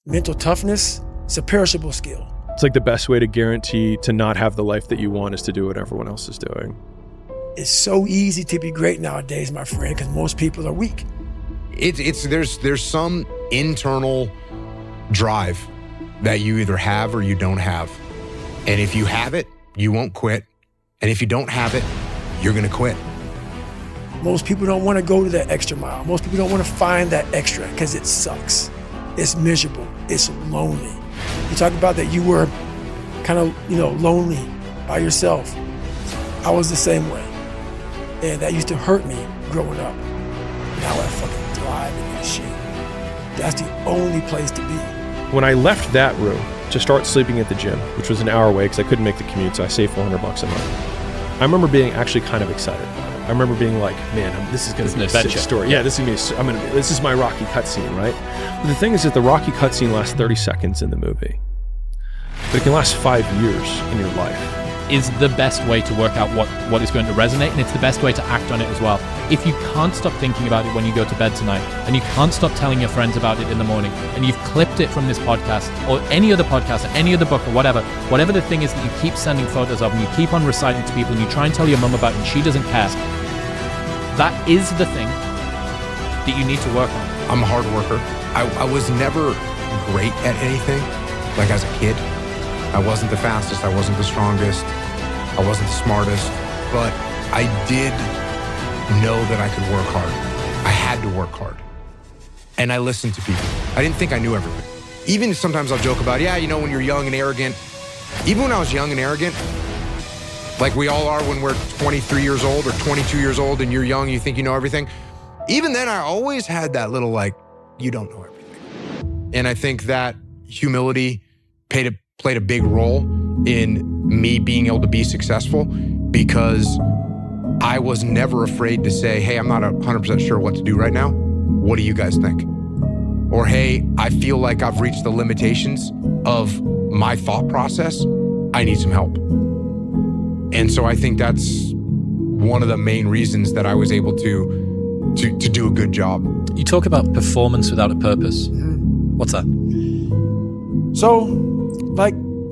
Mental toughness, it's a perishable skill. It's like the best way to guarantee to not have the life that you want is to do what everyone else is doing. It's so easy to be great nowadays, my friend, because most people are weak. There's some internal drive that you either have or you don't have. And if you have it, you won't quit. And if you don't have it, you're gonna quit. Most people don't want to go to that extra mile. Most people don't want to find that extra because it sucks. It's miserable. It's lonely. You talk about that you were kind of, lonely by yourself. I was the same way. And that used to hurt me growing up. Now I fucking thrive in that shit. That's the only place to be. When I left that room to start sleeping at the gym, which was an hour away because I couldn't make the commute, so I saved $400 a month. I remember being actually kind of excited about it. I remember being like, man, this is going to be a sick story. Yeah, this is my Rocky cutscene, right? But the thing is that the Rocky cutscene lasts 30 seconds in the movie, but it can last 5 years in your life. Is the best way to work out what is going to resonate, and it's the best way to act on it as well. If you can't stop thinking about it when you go to bed tonight, and you can't stop telling your friends about it in the morning, and you've clipped it from this podcast, or any other podcast, or any other book, or whatever the thing is that you keep sending photos of, and you keep on reciting to people, and you try and tell your mum about it, and she doesn't care, that is the thing that you need to work on. I'm a hard worker. I was never great at anything, like as a kid. I wasn't the fastest, I wasn't the strongest, I wasn't the smartest, but I did know that I could work hard. I had to work hard. And I listened to people. I didn't think I knew everything. Even sometimes I'll joke about, when you're young and arrogant. Even when I was young and arrogant, like we all are when we're 23 years old or 22 years old and you're young, you think you know everything. Even then, I always had that little you don't know everything. And I think that humility played a big role in me being able to be successful because I was never afraid to say, hey, I'm not 100% sure what to do right now. What do you guys think? Or, hey, I feel like I've reached the limitations of my thought process. I need some help. And so I think that's one of the main reasons that I was able to do a good job. You talk about performance without a purpose. Mm-hmm. What's that? So,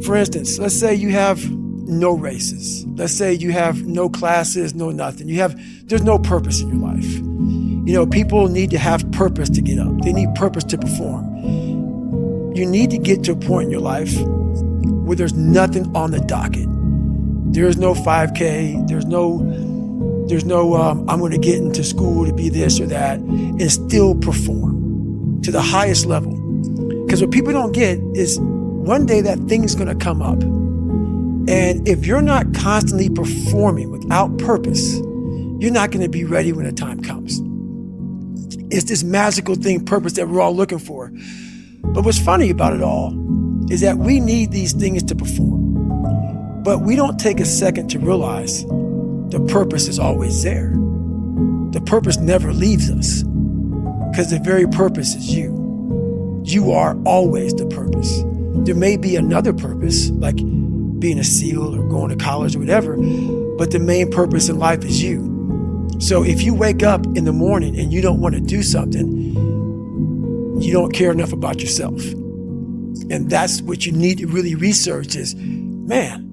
for instance, let's say you have no races. Let's say you have no classes, no nothing. There's no purpose in your life. People need to have purpose to get up. They need purpose to perform. You need to get to a point in your life where there's nothing on the docket. There is no 5K. There's no I'm going to get into school to be this or that and still perform to the highest level. Because what people don't get is one day that thing's going to come up. And if you're not constantly performing without purpose, you're not going to be ready when the time comes. It's this magical thing, purpose, that we're all looking for. But what's funny about it all is that we need these things to perform. But we don't take a second to realize the purpose is always there. The purpose never leaves us because the very purpose is you. You are always the purpose. There may be another purpose, like being a SEAL or going to college or whatever, but the main purpose in life is you. So if you wake up in the morning and you don't want to do something, you don't care enough about yourself. And that's what you need to really research is, man,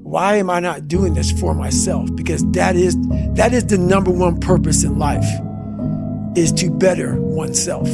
why am I not doing this for myself? Because that is the number one purpose in life, is to better oneself.